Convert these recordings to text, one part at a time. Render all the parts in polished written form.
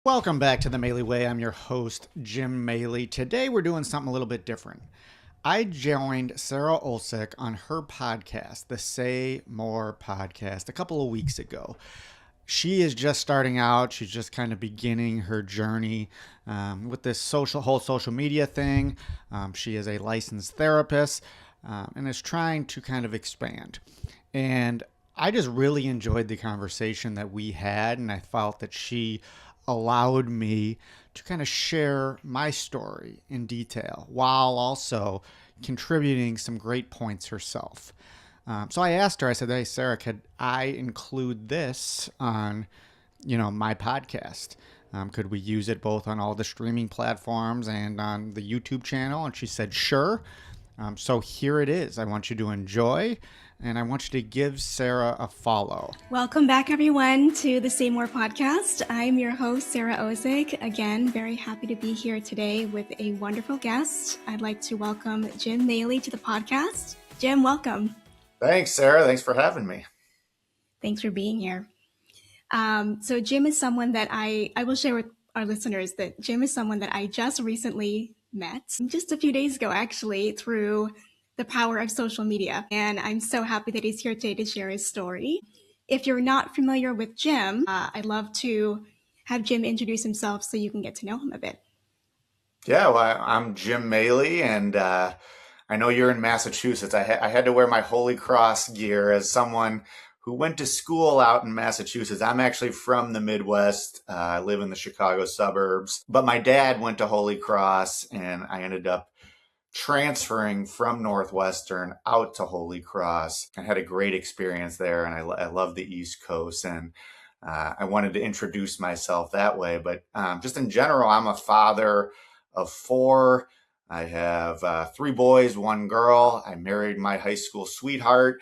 Welcome back to the Maley Way. I'm your host, Jim Maley. Today we're doing something a little bit different. I joined Sarah Olsek on her podcast, the Say More podcast, a couple of weeks ago. She is just starting out. She's just kind of beginning her journey with this whole social media thing. She is a licensed therapist and is trying to kind of expand. And I just really enjoyed the conversation that we had, and I felt that she allowed me to kind of share my story in detail while also contributing some great points herself. So I asked her, I said, "Hey, Sarah, could I include this on, my podcast? Could we use it both on all the streaming platforms and on the YouTube channel?" And she said, "Sure." So here it is. I want you to enjoy, and I want you to give Sarah a follow. Welcome back, everyone, to the Say More podcast. I'm your host, Sarah Ozig. Again, very happy to be here today with a wonderful guest. I'd like to welcome Jim Maley to the podcast. Jim, welcome. Thanks, Sarah. Thanks for having me. Thanks for being here. So Jim is someone that I will share with our listeners that Jim is someone that I just recently met, just a few days ago, actually, through the power of social media. And I'm so happy that he's here today to share his story. If you're not familiar with Jim, I'd love to have Jim introduce himself so you can get to know him a bit. Yeah, well, I'm Jim Maley, and I know you're in Massachusetts. I had to wear my Holy Cross gear as someone who went to school out in Massachusetts. I'm actually from the Midwest. I live in the Chicago suburbs, but my dad went to Holy Cross, and I ended up transferring from Northwestern out to Holy Cross. I had a great experience there, and I love the East Coast, and I wanted to introduce myself that way. But just in general, I'm a father of four. I have 3 boys, 1 girl. I married my high school sweetheart.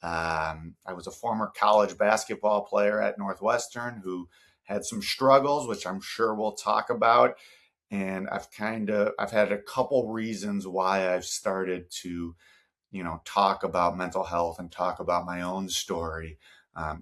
I was a former college basketball player at Northwestern who had some struggles, which I'm sure we'll talk about. And I've had a couple reasons why I've started to, talk about mental health and talk about my own story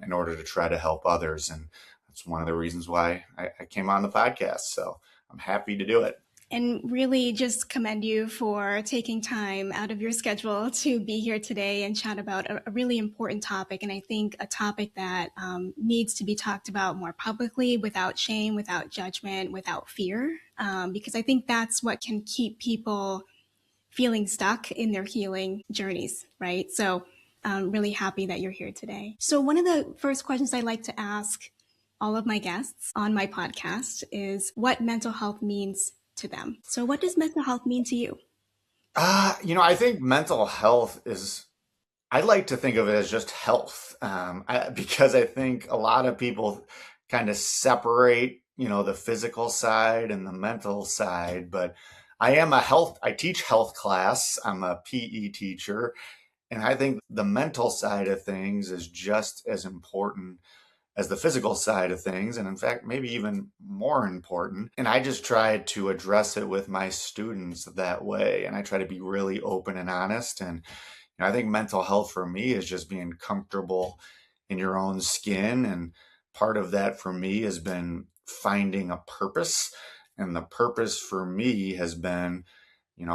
in order to try to help others. And that's one of the reasons why I came on the podcast. So I'm happy to do it. And really just commend you for taking time out of your schedule to be here today and chat about a really important topic. And I think a topic that needs to be talked about more publicly, without shame, without judgment, without fear, because I think that's what can keep people feeling stuck in their healing journeys, right? So I'm really happy that you're here today. So one of the first questions I like to ask all of my guests on my podcast is what mental health means to them. So what does mental health mean to you? I think mental health I like to think of it as just health, because I think a lot of people kind of separate, the physical side and the mental side. But I teach health class. I'm a PE teacher. And I think the mental side of things is just as important as the physical side of things. And in fact, maybe even more important. And I just try to address it with my students that way. And I try to be really open and honest. And I think mental health for me is just being comfortable in your own skin. And part of that for me has been finding a purpose. And the purpose for me has been,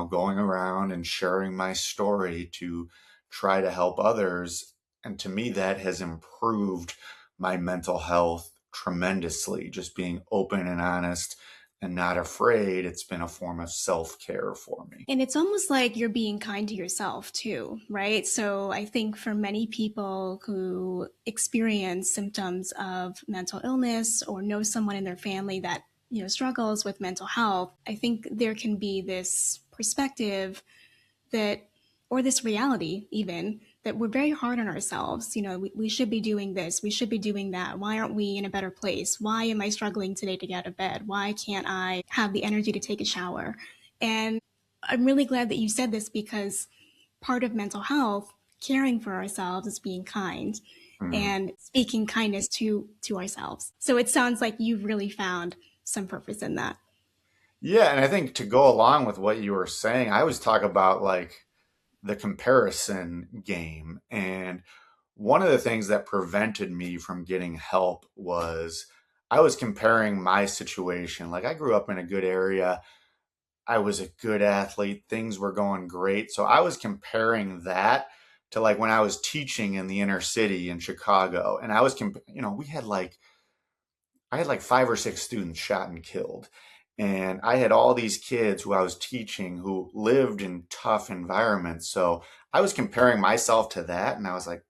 going around and sharing my story to try to help others. And to me, that has improved my mental health tremendously. Just being open and honest and not afraid. It's been a form of self-care for me. And it's almost like you're being kind to yourself too, right? So I think for many people who experience symptoms of mental illness or know someone in their family that, struggles with mental health, I think there can be this perspective that, or this reality even, that we're very hard on ourselves. We should be doing this. We should be doing that. Why aren't we in a better place? Why am I struggling today to get out of bed? Why can't I have the energy to take a shower? And I'm really glad that you said this, because part of mental health, caring for ourselves, is being kind and speaking kindness to ourselves. So it sounds like you've really found some purpose in that. Yeah. And I think to go along with what you were saying, I always talk about like the comparison game. And one of the things that prevented me from getting help was I was comparing my situation. Like I grew up in a good area. I was a good athlete. Things were going great. So I was comparing that to like when I was teaching in the inner city in Chicago. And I was, we had like, I had like 5 or 6 students shot and killed. And I had all these kids who I was teaching who lived in tough environments. So I was comparing myself to that. And I was like,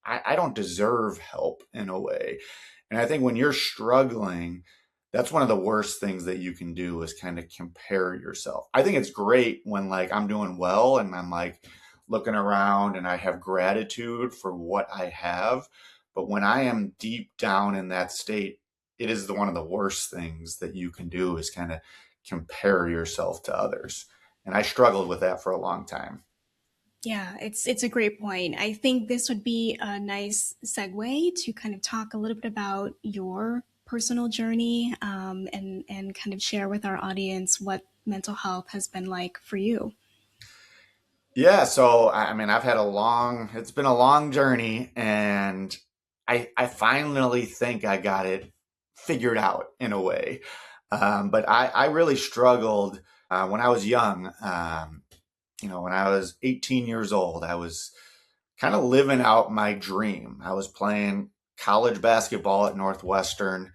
I don't deserve help in a way. And I think when you're struggling, that's one of the worst things that you can do is kind of compare yourself. I think it's great when like I'm doing well and I'm like looking around and I have gratitude for what I have. But when I am deep down in that state, it is one of the worst things that you can do is kind of compare yourself to others. And I struggled with that for a long time. Yeah, it's a great point. I think this would be a nice segue to kind of talk a little bit about your personal journey, and kind of share with our audience what mental health has been like for you. Yeah, so I mean, it's been a long journey, and I finally think I got it figured out in a way. But I really struggled when I was young. When I was 18 years old, I was kind of living out my dream. I was playing college basketball at Northwestern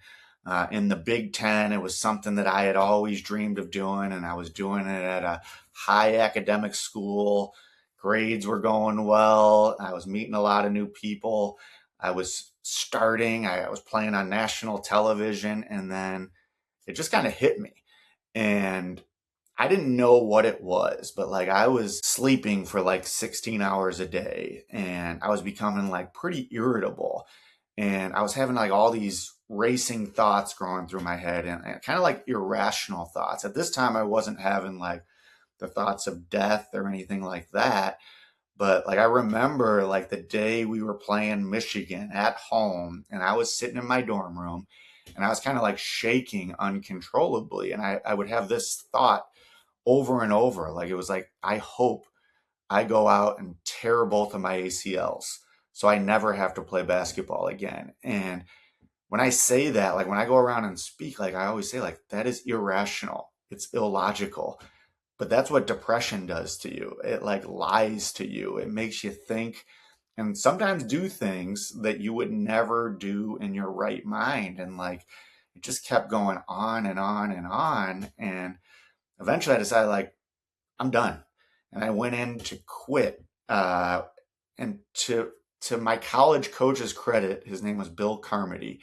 in the Big Ten. It was something that I had always dreamed of doing, and I was doing it at a high academic school. Grades were going well. I was meeting a lot of new people. I was playing on national television, and then it just kind of hit me. And I didn't know what it was, but like I was sleeping for like 16 hours a day and I was becoming like pretty irritable. And I was having like all these racing thoughts going through my head and kind of like irrational thoughts. At this time, I wasn't having like the thoughts of death or anything like that. But like I remember like the day we were playing Michigan at home and I was sitting in my dorm room and I was kind of like shaking uncontrollably. And I would have this thought over and over. Like it was like, I hope I go out and tear both of my ACLs so I never have to play basketball again. And when I say that, like when I go around and speak, like I always say, like that is irrational. It's illogical. But that's what depression does to you. It like lies to you. It makes you think and sometimes do things that you would never do in your right mind. And like it just kept going on and on and on. And eventually I decided like I'm done. And I went in to quit. And to my college coach's credit, his name was Bill Carmody.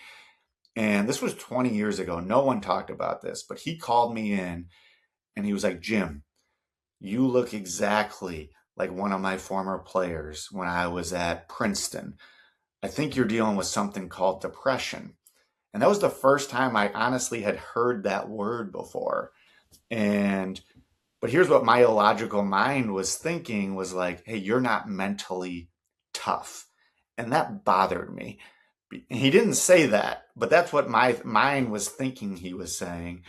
And this was 20 years ago. No one talked about this, but he called me in and he was like, Jim, you look exactly like one of my former players when I was at Princeton. I think you're dealing with something called depression. And that was the first time I honestly had heard that word before. And but here's what my illogical mind was thinking was like, hey, you're not mentally tough. And that bothered me. He didn't say that, but that's what my mind was thinking he was saying.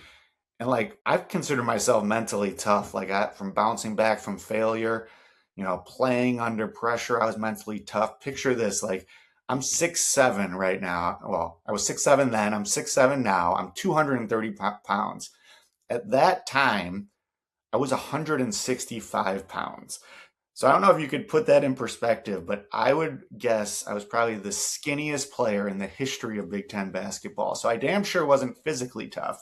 And like, I've considered myself mentally tough, like from bouncing back from failure, playing under pressure. I was mentally tough. Picture this, like, I'm 6'7" right now. Well, I was 6'7" then. I'm 6'7" now. I'm 230 pounds. At that time, I was 165 pounds. So I don't know if you could put that in perspective, but I would guess I was probably the skinniest player in the history of Big Ten basketball. So I damn sure wasn't physically tough,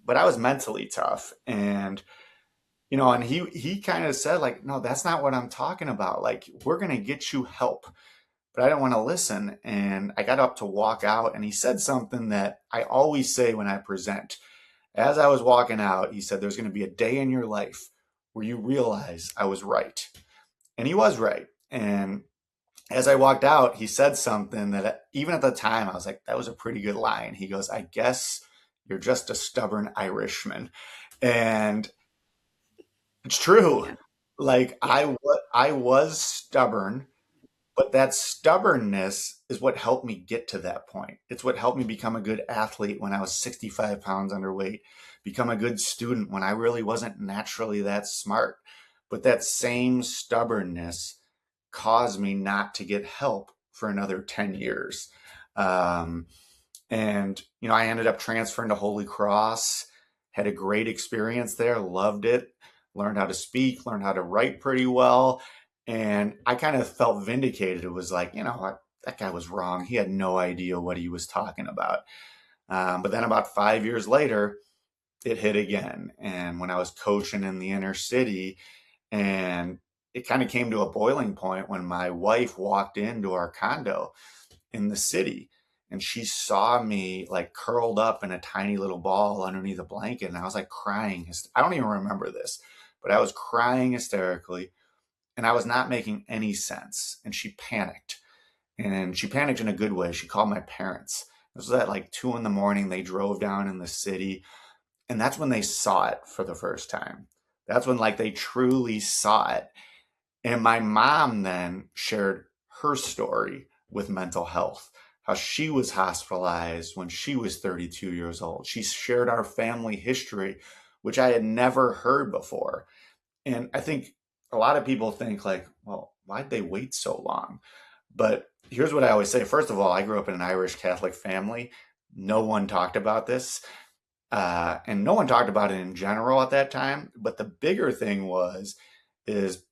but I was mentally tough. And he kind of said, like, no, that's not what I'm talking about. Like, we're going to get you help. But I didn't want to listen. And I got up to walk out, and he said something that I always say when I present. As I was walking out, he said, there's going to be a day in your life where you realize I was right. And he was right. And as I walked out, he said something that even at the time, I was like, that was a pretty good line. He goes, I guess you're just a stubborn Irishman. And it's true. Yeah. Like Yeah. I was stubborn, but that stubbornness is what helped me get to that point. It's what helped me become a good athlete when I was 65 pounds underweight, become a good student when I really wasn't naturally that smart. But that same stubbornness caused me not to get help for another 10 years. Um, And, I ended up transferring to Holy Cross, had a great experience there, loved it, learned how to speak, learned how to write pretty well. And I kind of felt vindicated. It was like, what? That guy was wrong. He had no idea what he was talking about. But then about 5 years later, it hit again. And when I was coaching in the inner city, and it kind of came to a boiling point when my wife walked into our condo in the city and she saw me like curled up in a tiny little ball underneath a blanket. And I was like crying. I don't even remember this, but I was crying hysterically and I was not making any sense. And she panicked in a good way. She called my parents. This was at like 2 in the morning. They drove down in the city and that's when they saw it for the first time. That's when like they truly saw it. And my mom then shared her story with mental health, how she was hospitalized when she was 32 years old. She shared our family history, which I had never heard before. And I think a lot of people think like, well, why'd they wait so long? But here's what I always say. First of all, I grew up in an Irish Catholic family. No one talked about this. And no one talked about it in general at that time. But the bigger thing is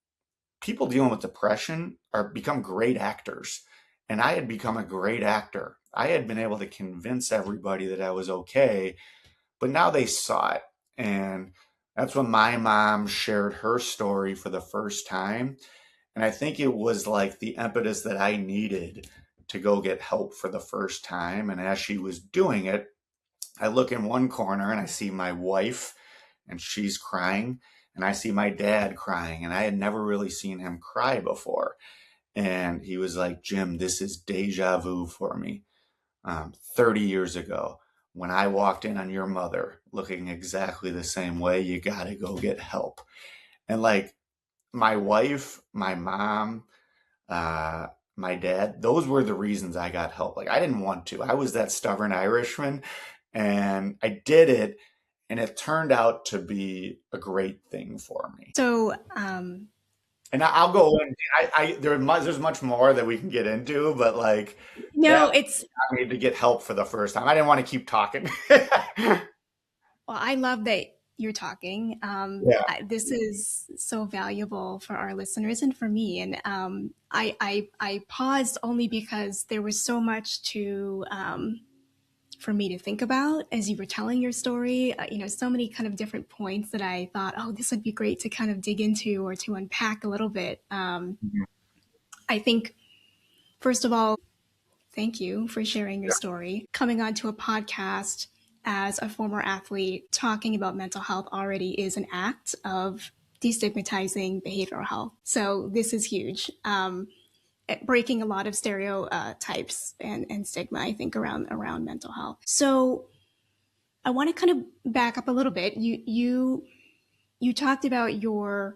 people dealing with depression are become great actors. And I had become a great actor. I had been able to convince everybody that I was okay, but now they saw it. And that's when my mom shared her story for the first time. And I think it was like the impetus that I needed to go get help for the first time. And as she was doing it, I look in one corner and I see my wife and she's crying. And I see my dad crying. And I had never really seen him cry before. And he was like, Jim, this is deja vu for me. 30 years ago, when I walked in on your mother looking exactly the same way, you got to go get help. And like my wife, my mom, uh, my dad, those were the reasons I got help. Like I didn't want to. I was that stubborn Irishman and I did it. And it turned out to be a great thing for me. So, And I'll go in. There's much more that we can get into, but like that no, it's got me to get help for the first time. I didn't want to keep talking. well, I love that you're talking. Yeah. This is so valuable for our listeners and for me. And I paused only because there was so much to for me to think about as you were telling your story. So many kind of different points that I thought, oh, this would be great to kind of dig into or to unpack a little bit. Mhm. I think, first of all, thank you for sharing your story. Coming onto a podcast as a former athlete, talking about mental health already is an act of destigmatizing behavioral health. So this is huge. Breaking a lot of stereotypes and stigma, I think, around mental health. So I want to kind of back up a little bit. You talked about your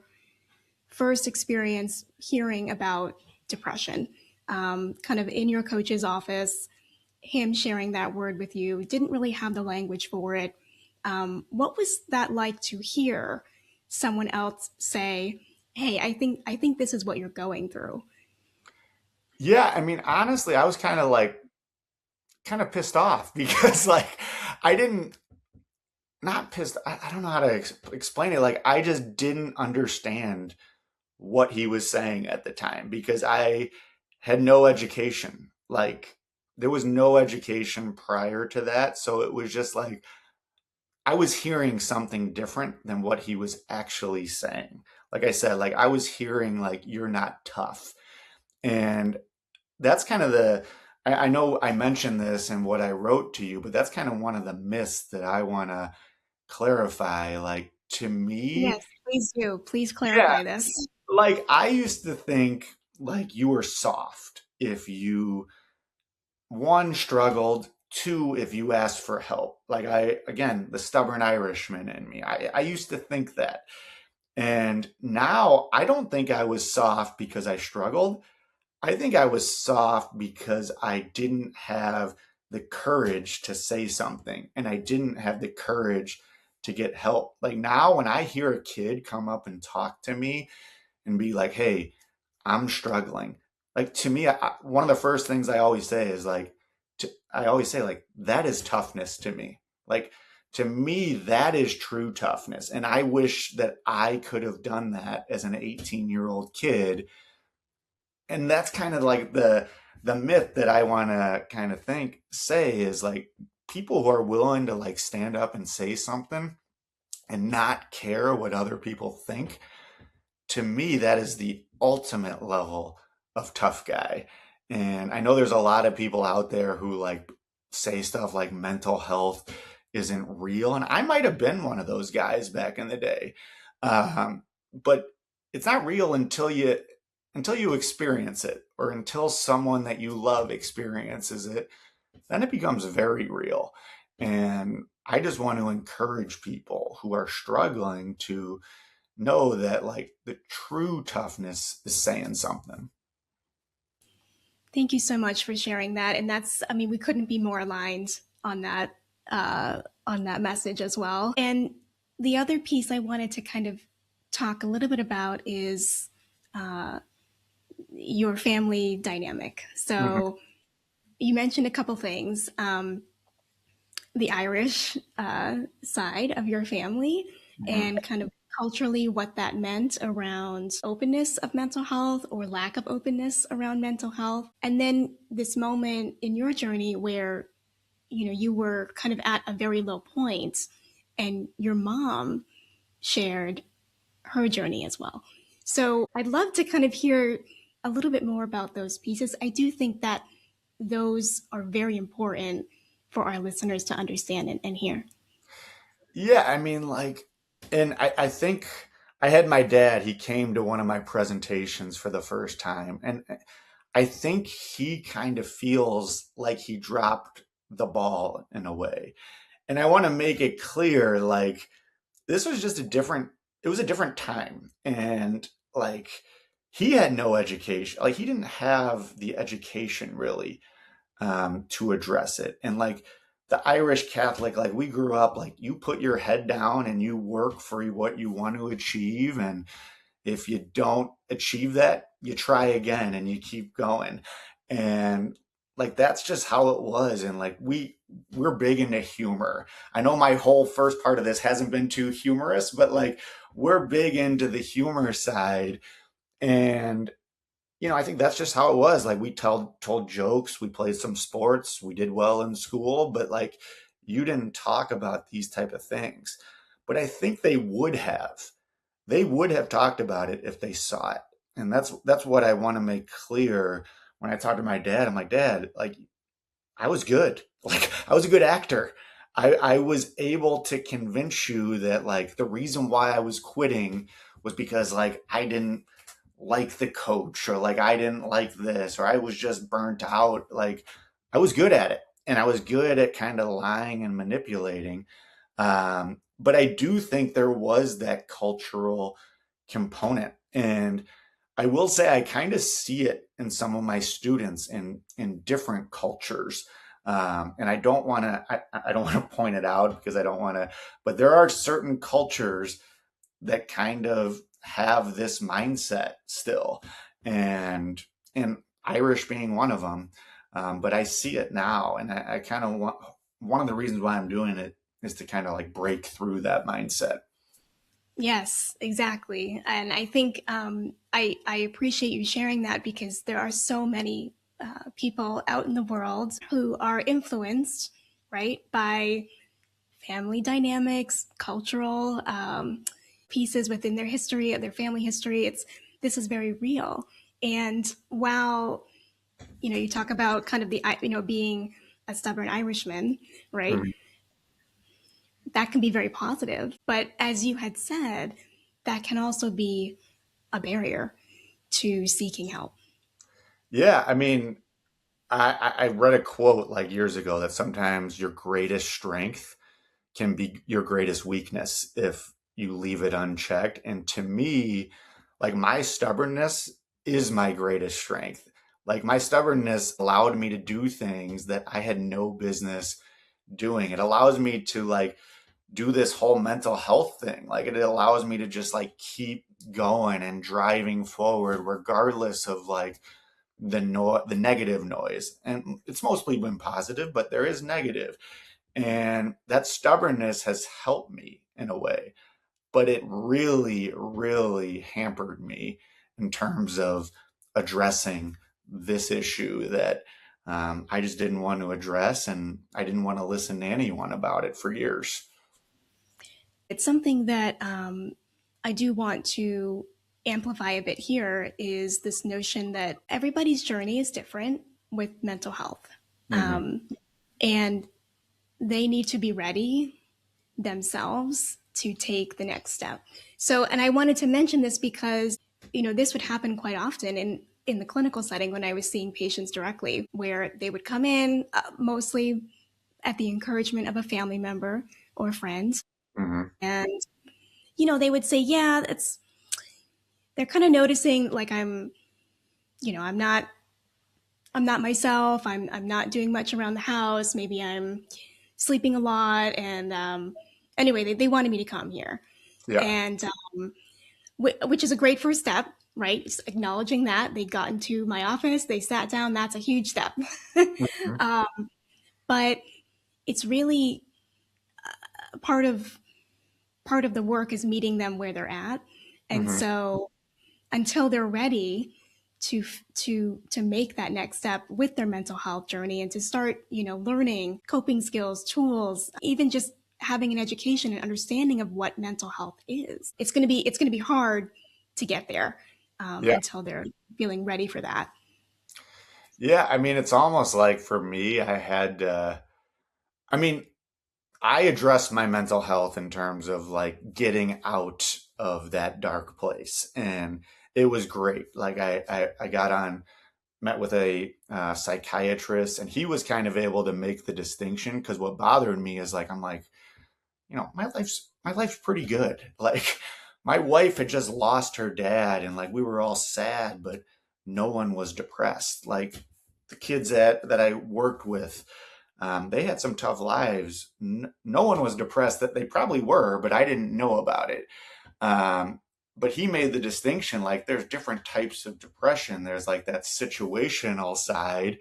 first experience hearing about depression, kind of in your coach's office, him sharing that word with you, didn't really have the language for it. What was that like to hear someone else say, "Hey, I think this is what you're going through"? Yeah. I mean, honestly, I was kind of pissed off because like I didn't not pissed. I don't know how to explain it. Like I just didn't understand what he was saying at the time because I had no education. Like there was no education prior to that. So it was just like I was hearing something different than what he was actually saying. Like I said, like I was hearing like you're not tough. And that's kind of I know I mentioned this in what I wrote to you, but that's kind of one of the myths that I want to clarify. Like to me, Yes, please do. Please yeah, clarify this. like I used to think like you were soft if you one struggled, two if you asked for help. Like again, the stubborn Irishman in me. I used to think that. And now I don't think I was soft because I struggled. I think I was soft because I didn't have the courage to say something and I didn't have the courage to get help. Like now, when I hear a kid come up and talk to me and be like, hey, I'm struggling. Like to me, one of the first things I always say is like, I always say, like, that is toughness to me. Like, to me, that is true toughness. And I wish that I could have done that as an 18-year-old kid. And that's kind of like the myth that I want to kind of say is like people who are willing to like stand up and say something and not care what other people think. To me, that is the ultimate level of tough guy. And I know there's a lot of people out there who like say stuff like mental health isn't real. And I might have been one of those guys back in the day. But it's not real until you experience it or until someone that you love experiences it, then it becomes very real. And I just want to encourage people who are struggling to know that like the true toughness is saying something. Thank you so much for sharing that. And that's, I mean, we couldn't be more aligned on that message as well. And the other piece I wanted to kind of talk a little bit about is uh, your family dynamic. Mhm. So you mentioned a couple things. The Irish side of your family Mhm. and kind of culturally what that meant around openness of mental health or lack of openness around mental health. And then this moment in your journey where you were kind of at a very low point and your mom shared her journey as well. So I'd love to kind of hear a little bit more about those pieces. I do think that those are very important for our listeners to understand and hear. Yeah, I mean, like, and I think I had my dad, he came to one of my presentations for the first time. And I think he kind of feels like he dropped the ball in a way. And I want to make it clear, like, this was just it was a different time. And like, he had no education. Like, he didn't have the education really to address it. And like the Irish Catholic, like we grew up, like you put your head down and you work for what you want to achieve. And if you don't achieve that, you try again and you keep going. And like that's just how it was. And like we're big into humor. I know my whole first part of this hasn't been too humorous, but like we're big into the humor side. And I think that's just how it was. Like we told jokes, we played some sports, we did well in school, but like you didn't talk about these type of things. But I think they would have. They would have talked about it if they saw it. And that's what I want to make clear when I talk to my dad. I'm like, Dad, like I was good. Like I was a good actor. I was able to convince you that like the reason why I was quitting was because like I didn't like the coach or like I didn't like this or I was just burnt out. Like I was good at it and I was good at kind of lying and manipulating. But I do think there was that cultural component. And I will say I kind of see it in some of my students in different cultures. And I don't want to point it out because I don't want to, but there are certain cultures that kind of have this mindset still, and and Irish being one of them. But I see it now, and I kind of want one of the reasons why I'm doing it is to kind of like break through that mindset. Yes, exactly. And I think I appreciate you sharing that because there are so many people out in the world who are influenced, right, by family dynamics, cultural pieces within their history, their family history. This is very real. And while you talk about kind of the being a stubborn Irishman, right? Mhm. That can be very positive. But as you had said, that can also be a barrier to seeking help. Yeah, I mean, I read a quote like years ago that sometimes your greatest strength can be your greatest weakness if you leave it unchecked. And to me, like my stubbornness is my greatest strength. Like my stubbornness allowed me to do things that I had no business doing. It allows me to like do this whole mental health thing. Like it allows me to just like keep going and driving forward regardless of like the negative noise. And it's mostly been positive, but there is negative. And that stubbornness has helped me in a way, but it really, really hampered me in terms of addressing this issue that I just didn't want to address, and I didn't want to listen to anyone about it for years. It's something that I do want to amplify a bit here is this notion that everybody's journey is different with mental health. Hmm. And they need to be ready themselves to take the next step. So, and I wanted to mention this because, this would happen quite often in the clinical setting when I was seeing patients directly, where they would come in mostly at the encouragement of a family member or a friend. Hmm. And, they would say, yeah, they're kind of noticing like I'm not, I'm not myself. I'm not doing much around the house. Maybe I'm sleeping a lot. And anyway, they wanted me to come here. Yeah. And which is a great first step, right? Just acknowledging that they got into my office, they sat down. That's a huge step. Hmm. uh, but it's really part of the work is meeting them where they're at, and Hmm. so until they're ready to make that next step with their mental health journey and to start learning coping skills, tools, even just having an education and understanding of what mental health is, it's going to be hard to get there Yeah. until they're feeling ready for that. Yeah. I mean, it's almost like for me, I mean, I addressed my mental health in terms of like getting out of that dark place. And it was great. Like I got on, met with a psychiatrist, and he was kind of able to make the distinction, because what bothered me is like, I'm like, my life's pretty good. Like my wife had just lost her dad, and like we were all sad, but no one was depressed. Like the kids that I worked with, they had some tough lives. No one was depressed. That they probably were, but I didn't know about it. Um, but he made the distinction, like there's different types of depression. There's like that situational side,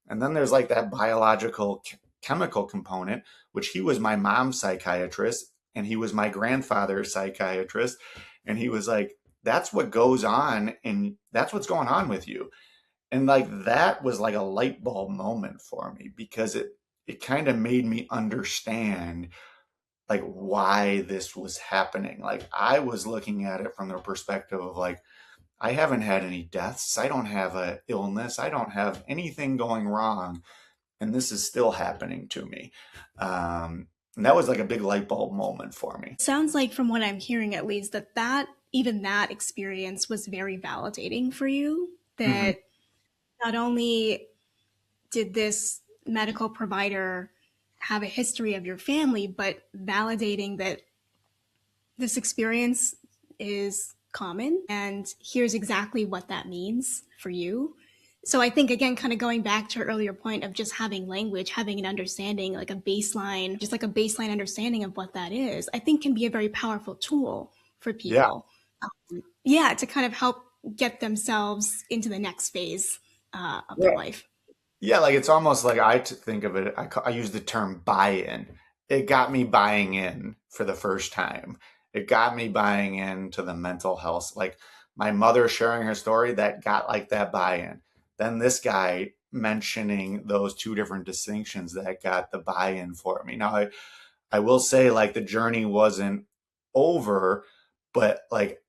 and then there's like that biological chemical component, which he was my mom's psychiatrist and he was my grandfather's psychiatrist. And he was like, that's what goes on, and that's what's going on with you. And like that was like a light bulb moment for me, because it kind of made me understand like why this was happening. Like I was looking at it from the perspective of like, I haven't had any deaths, I don't have a illness, I don't have anything going wrong, and this is still happening to me. And that was like a big light bulb moment for me. Sounds like from what I'm hearing at least that even that experience was very validating for you, Hmm. that not only did this medical provider have a history of your family, but validating that this experience is common and here's exactly what that means for you. So I think again, kind of going back to your earlier point of just having language, having an understanding, like a baseline, just like a baseline understanding of what that is, I think can be a very powerful tool for Yeah. people. Yeah, to kind of help get themselves into the next phase of their Yeah. life. Yeah, like it's almost like think of it. I use the term buy-in. It got me buying in for the first time. It got me buying into the mental health. Like my mother sharing her story, that got like that buy-in. Then this guy mentioning those two different distinctions, that got the buy-in for me. Now I will say like the journey wasn't over, but like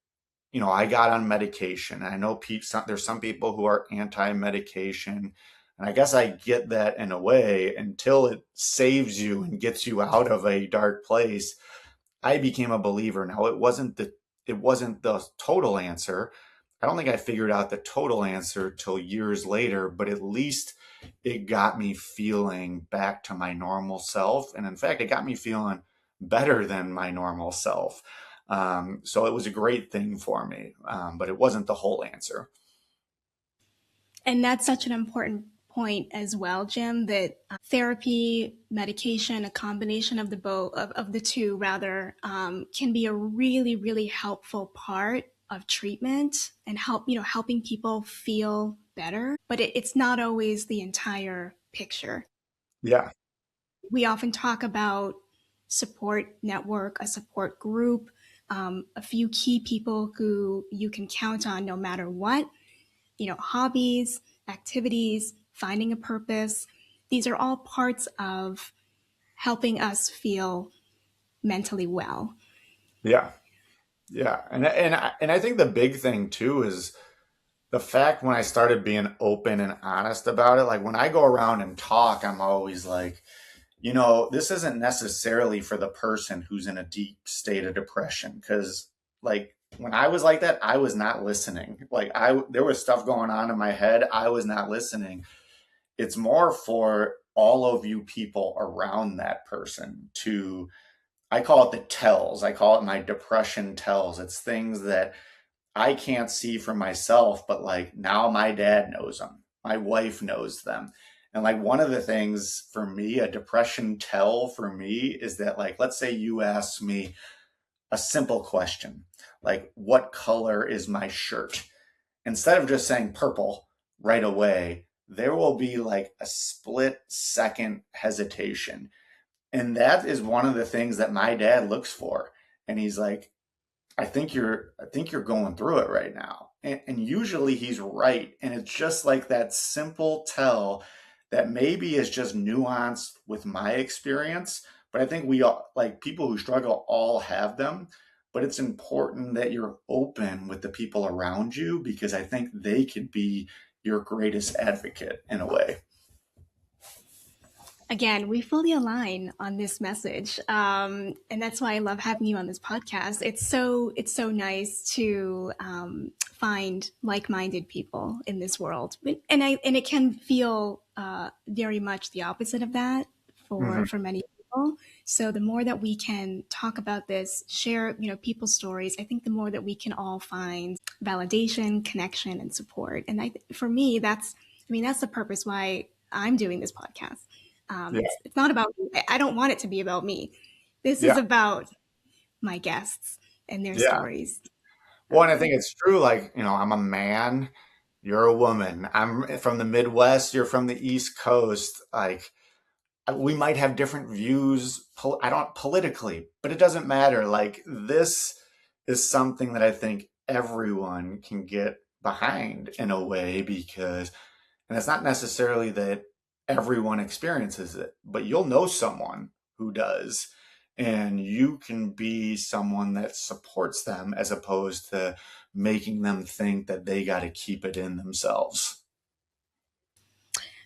I got on medication. I know there's some people who are anti-medication, and I guess I get that in a way until it saves you and gets you out of a dark place. I became a believer. Now it wasn't the total answer. I don't think I figured out the total answer till years later, but at least it got me feeling back to my normal self. And in fact, it got me feeling better than my normal self. So it was a great thing for me, but it wasn't the whole answer. And that's such an important point as well, Jim, that therapy, medication, a combination of the both of the two rather, can be a really, really helpful part of treatment and helping people feel better, but it's not always the entire picture. Yeah. We often talk about support network, a support group, a few key people who you can count on no matter what, hobbies, activities, finding a purpose. These are all parts of helping us feel mentally well. Yeah. Yeah. And I think the big thing too is the fact when I started being open and honest about it, like when I go around and talk, I'm always like, this isn't necessarily for the person who's in a deep state of depression. Cause like when I was like that, I was not listening. Like there was stuff going on in my head. I was not listening. It's more for all of you people around that person to, I call it the tells. I call it my depression tells. It's things that I can't see for myself, but like now my dad knows them. My wife knows them. And like one of the things for me, a depression tell for me is that, like, let's say you ask me a simple question, like, what color is my shirt? Instead of just saying purple right away, there will be like a split second hesitation. And that is one of the things that my dad looks for. And he's like, I think you're going through it right now. And usually he's right. And it's just like that simple tell that maybe is just nuanced with my experience. But I think we all, like people who struggle, all have them. But it's important that you're open with the people around you because I think they could be your greatest advocate in a way. Again, we fully align on this message, and that's why I love having you on this podcast. It's so nice to find like-minded people in this world, and it can feel very much the opposite of that Hmm. for many people. So the more that we can talk about this, share people's stories, I think the more that we can all find validation, connection, and support. And for me, that's the purpose why I'm doing this podcast. Yeah. It's not about me. I don't want it to be about me. This is Yeah. about my guests and their Yeah. stories. Well, and I think it's true. Like, I'm a man, you're a woman. I'm from the Midwest, you're from the East Coast. Like, we might have different views. I don't politically, but it doesn't matter. Like this is something that I think everyone can get behind in a way because, and it's not necessarily that everyone experiences it, but you'll know someone who does. And you can be someone that supports them as opposed to making them think that they got to keep it in themselves.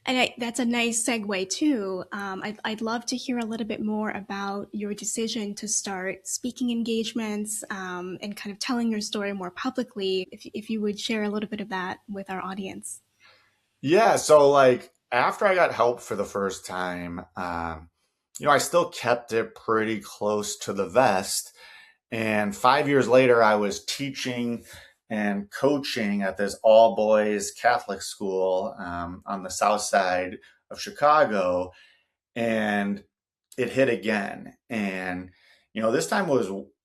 And that's a nice segue too. I'd love to hear a little bit more about your decision to start speaking engagements and kind of telling your story more publicly. If you would share a little bit of that with our audience. Yeah, so like after I got help for the first time, I still kept it pretty close to the vest. And 5 years later, I was teaching and coaching at this all boys Catholic school on the south side of Chicago, and it hit again. And this time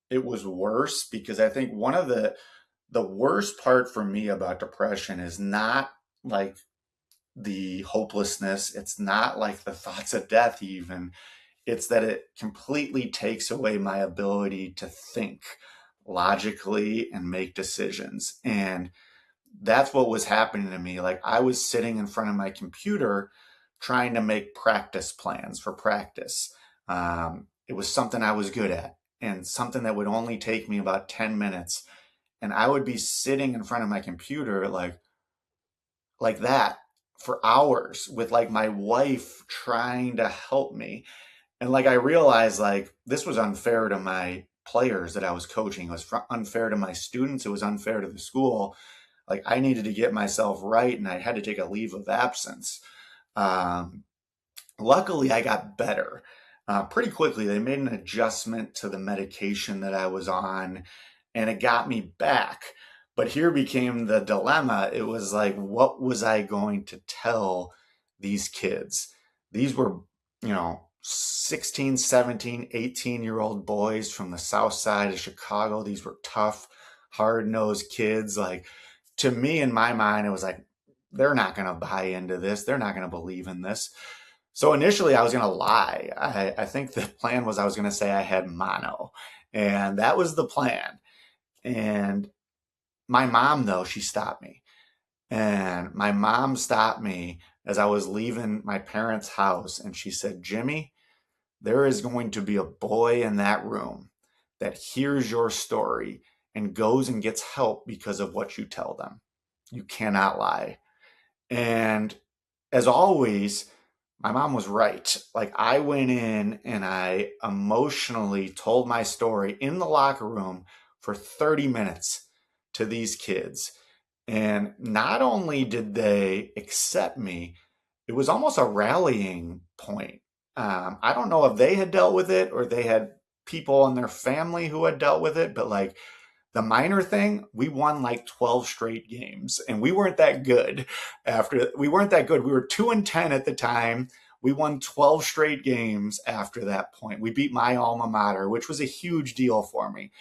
it was worse because I think one of the worst part for me about depression is not like the hopelessness. It's not like the thoughts of death, even. It's that it completely takes away my ability to think logically and make decisions. And that's what was happening to me. Like I was sitting in front of my computer trying to make practice plans for practice. It was something I was good at and something that would only take me about 10 minutes. And I would be sitting in front of my computer like that for hours with like my wife trying to help me. And like I realized like this was unfair to my players that I was coaching. It was unfair to my students. It was unfair to the school. Like I needed to get myself right and I had to take a leave of absence. Um, Luckily, I got better pretty quickly. They made an adjustment to the medication that I was on, and it got me back. But here became the dilemma. It was like, what was I going to tell these kids? These were, 16, 17, 18-year-old boys from the south side of Chicago. These were tough, hard nosed kids. Like, to me, in my mind, it was like, they're not going to buy into this. They're not going to believe in this. So initially, I was going to lie. I think the plan was I was going to say I had mono, and that was the plan. And my mom, though, she stopped me. And my mom stopped me as I was leaving my parents' house, and she said, Jimmy, there is going to be a boy in that room that hears your story and goes and gets help because of what you tell them. You cannot lie. And as always, my mom was right. Like, I went in and I emotionally told my story in the locker room for 30 minutes to these kids. And not only did they accept me, it was almost a rallying point. I don't know if they had dealt with it or they had people in their family who had dealt with it, but like the minor thing, we won like 12 straight games, and we weren't that good after. We weren't that good. We were 2-10 at the time. We won 12 straight games after that point. We beat my alma mater, which was a huge deal for me.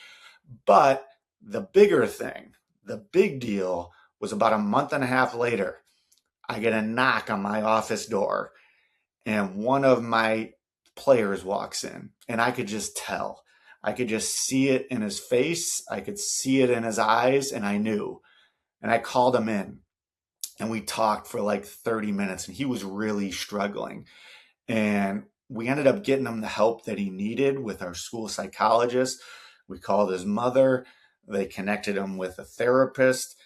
But the bigger thing, the big deal was about a month and a half later, I get a knock on my office door, and one of my players walks in, and I could just tell. I could just see it in his face. I could see it in his eyes, and I knew. And I called him in, and we talked for like 30 minutes, and he was really struggling. And we ended up getting him the help that he needed with our school psychologist. We called his mother. They connected him with a therapist,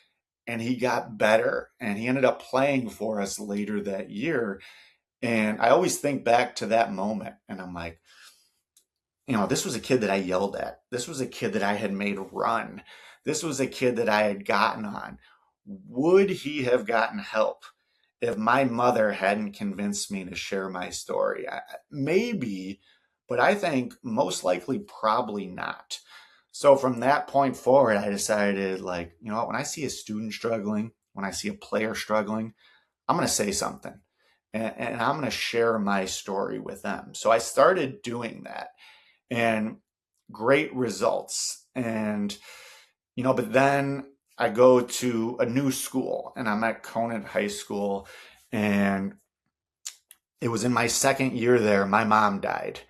and he got better. And he ended up playing for us later that year. And I always think back to that moment, and I'm like, this was a kid that I yelled at. This was a kid that I had made run. This was a kid that I had gotten on. Would he have gotten help if my mother hadn't convinced me to share my story? Maybe, but I think most likely probably not. So from that point forward, I decided, like, when I see a student struggling, when I see a player struggling, I'm going to say something, and I'm going to share my story with them. So I started doing that, and great results. And, but then I go to a new school, and I'm at Conant High School, and it was in my second year there, my mom died.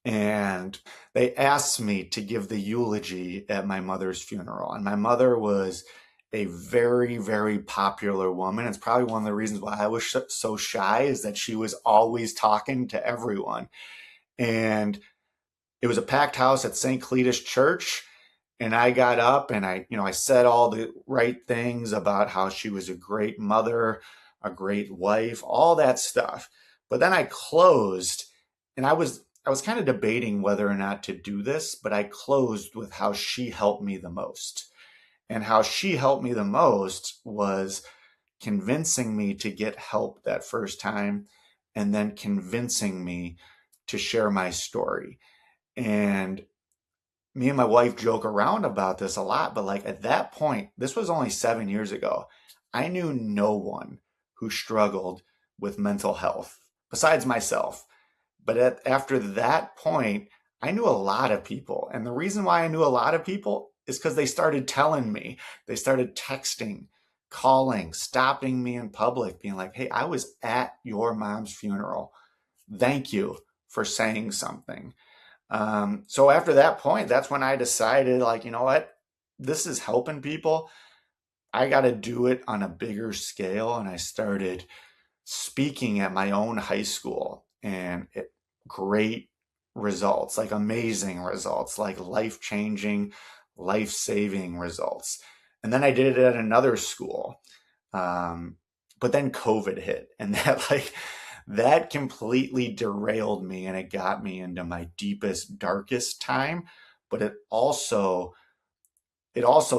And they asked me to give the eulogy at my mother's funeral. And my mother was a very, very popular woman. It's probably one of the reasons why I was so shy, is that she was always talking to everyone. And it was a packed house at St. Cletus Church. And I got up and I said all the right things about how she was a great mother, a great wife, all that stuff. But then I closed, and I was kind of debating whether or not to do this, but I closed with how she helped me the most. And how she helped me the most was convincing me to get help that first time, and then convincing me to share my story. And me and my wife joke around about this a lot, but like at that point, this was only 7 years ago, I knew no one who struggled with mental health besides myself. But after that point, I knew a lot of people. And the reason why I knew a lot of people is because they started telling me, they started texting, calling, stopping me in public, being like, hey, I was at your mom's funeral. Thank you for saying something. So after that point, that's when I decided, like, you know what? This is helping people. I got to do it on a bigger scale. And I started speaking at my own high school, and great results, like amazing results, like life-changing, life-saving results. And then I did it at another school. But then COVID hit, and that completely derailed me, and it got me into my deepest, darkest time. But it also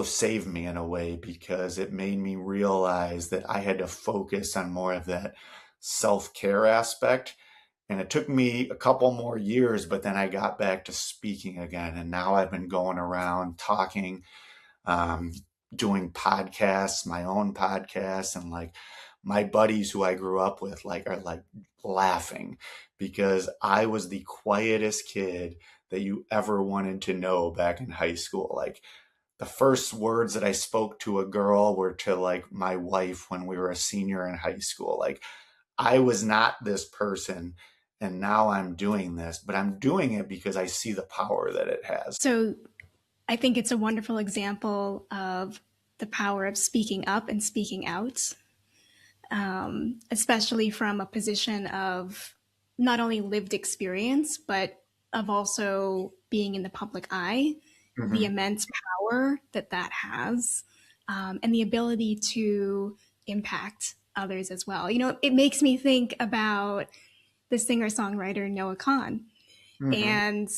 saved me in a way, because it made me realize that I had to focus on more of that self-care aspect. And it took me a couple more years, but then I got back to speaking again. And now I've been going around talking, um, doing podcasts, my own podcasts, and like my buddies who I grew up with are like laughing, because I was the quietest kid that you ever wanted to know back in high school. Like, the first words that I spoke to a girl were to like my wife when we were a senior in high school. Like I was not this person and now I'm doing this, but I'm doing it because I see the power that it has. So I think it's a wonderful example of the power of speaking up and speaking out, especially from a position of not only lived experience, but of also being in the public eye, the Hmm. immense power that that has, and the ability to impact others as well. You know, it makes me think about the singer songwriter Noah Kahn. Hmm. And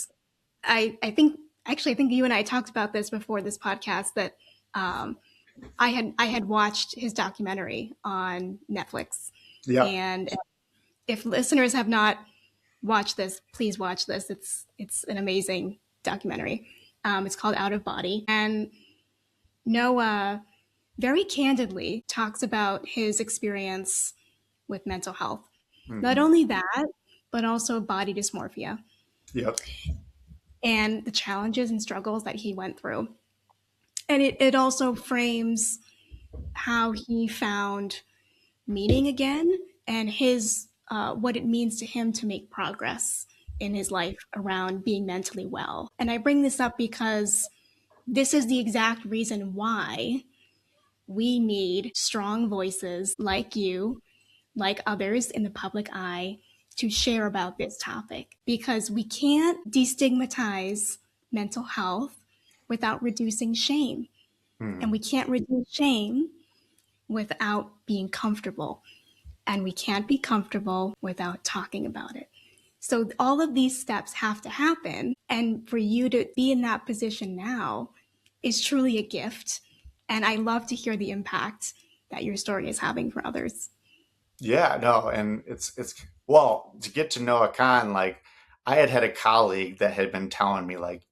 I think, actually, I think you and I talked about this before this podcast that um, I had watched his documentary on Netflix, Yep. and if listeners have not watched this, please watch this. It's an amazing documentary. It's called Out of Body, and Noah very candidly talks about his experience with mental health. Not Hmm. only that, but also body dysmorphia Yep. and the challenges and struggles that he went through. And it also frames how he found meaning again and his what it means to him to make progress in his life around being mentally well. And I bring this up because this is the exact reason why we need strong voices like you, like others in the public eye, to share about this topic because we can't destigmatize mental health without reducing shame. And Hmm. we can't reduce shame without being comfortable. And we can't be comfortable without talking about it. So all of these steps have to happen. And for you to be in that position now is truly a gift. And I love to hear the impact that your story is having for others. Yeah, no, and it's well, to get to Noah Khan, like I had a colleague that had been telling me like,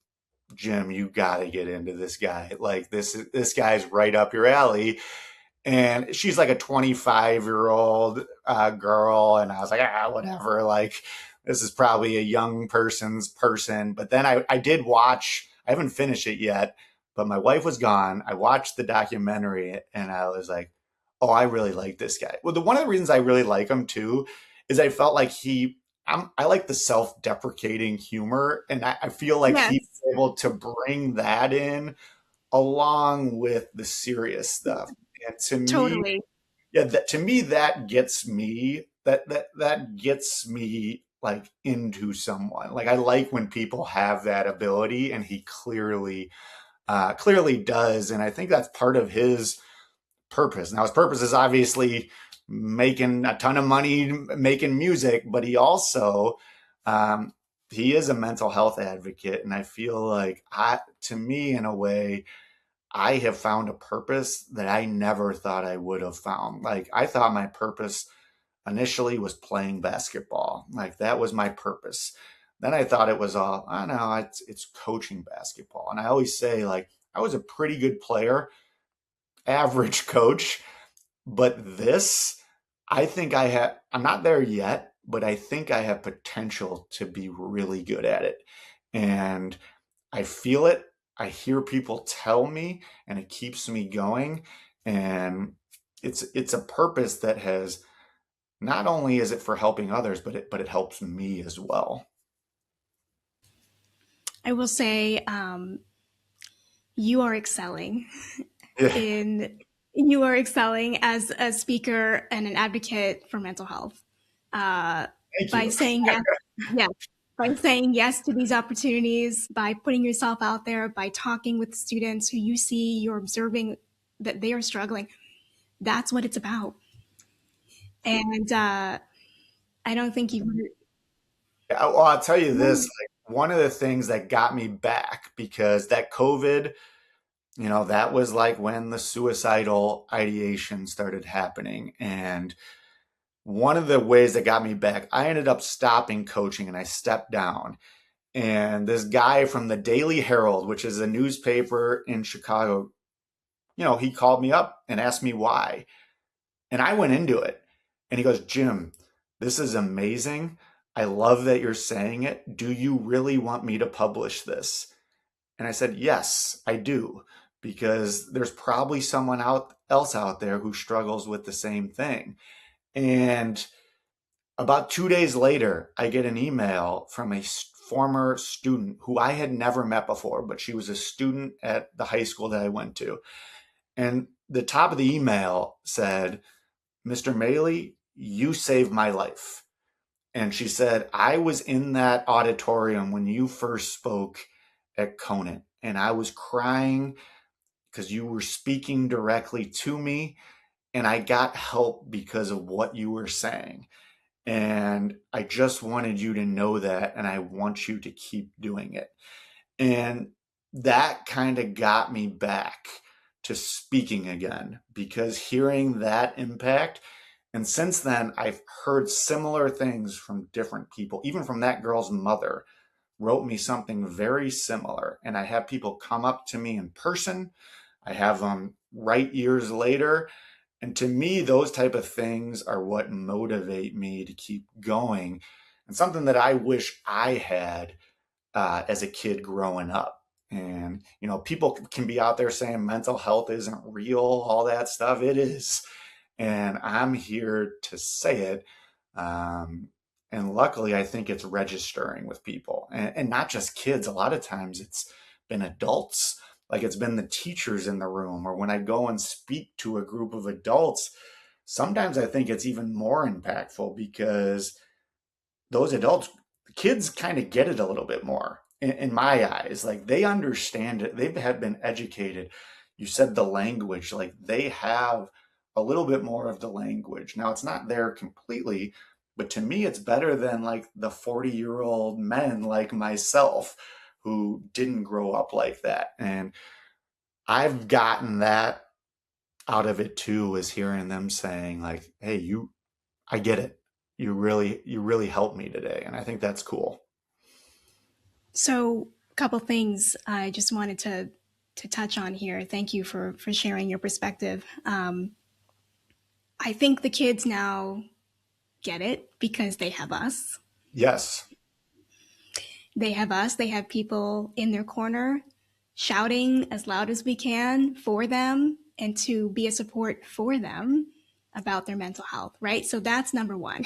Jim, you got to get into this guy. Like this guy's right up your alley. And she's like a 25-year-old girl, and I was like, whatever. Like this is probably a young person's person. But then I did watch. I haven't finished it yet, but my wife was gone. I watched the documentary, and I was like, oh, I really like this guy. Well, one of the reasons I really like him too is I felt like I like the self-deprecating humor, and I feel like he's Yes, able to bring that in along with the serious stuff. And to me, totally. yeah, to me that gets me that gets me like into someone. Like I like when people have that ability, and he clearly does. And I think that's part of his purpose. Now his purpose is obviously making a ton of money making music, but um, he is a mental health advocate, and I feel like to me in a way I have found a purpose that I never thought I would have found. Like I thought my purpose initially was playing basketball. Like that was my purpose. Then I thought it was all, I don't know, it's coaching basketball. And I always say like I was a pretty good player, average coach, but this I think I'm not there yet, but I think I have potential to be really good at it. And I feel it. I hear people tell me, and it keeps me going. And it's a purpose that has not only is it for helping others, but it helps me as well. I will say you are excelling Yeah, in you are excelling as a speaker and an advocate for mental health uh, thank by you. saying yes, by saying yes to these opportunities, by putting yourself out there, by talking with students who you see, you're observing that they are struggling. That's what it's about. And I don't think you. Well, I'll tell you this, like one of the things that got me back because that COVID, that was like when the suicidal ideation started happening. And one of the ways that got me back, I ended up stopping coaching and I stepped down. And this guy from the Daily Herald, which is a newspaper in Chicago, he called me up and asked me why. And I went into it. And he goes, Jim, this is amazing. I love that you're saying it. Do you really want me to publish this? And I said, yes, I do. because there's probably someone else out there who struggles with the same thing. And about 2 days later, I get an email from a former student who I had never met before, but she was a student at the high school that I went to. And the top of the email said, "Mr. Maley, you saved my life." And she said, "I was in that auditorium when you first spoke at Conant, and I was crying because you were speaking directly to me, and I got help because of what you were saying. And I just wanted you to know that, and I want you to keep doing it." And that kind of got me back to speaking again, because hearing that impact, and since then, I've heard similar things from different people, even from that girl's mother wrote me something very similar. And I have people come up to me in person. I have them write years later. And to me, those type of things are what motivate me to keep going, and something that I wish I had as a kid growing up. And, people can be out there saying mental health isn't real, all that stuff. It is. And I'm here to say it. Um, and luckily, I think it's registering with people, and not just kids. A lot of times it's been adults, like it's been the teachers in the room, or when I go and speak to a group of adults, sometimes I think it's even more impactful because those adults, kids kind of get it a little bit more in my eyes. Like they understand it. They have been educated. You said the language, like they have a little bit more of the language. Now it's not there completely, but to me, it's better than like the 40-year-old men like myself who didn't grow up like that. And I've gotten that out of it too, is hearing them saying like, "Hey, I get it. You really helped me today." And I think that's cool. So, a couple things I just wanted to touch on here. Thank you for sharing your perspective. I think the kids now get it because they have us. Yes. They have us. They have people in their corner shouting as loud as we can for them and to be a support for them about their mental health, right? So that's number one.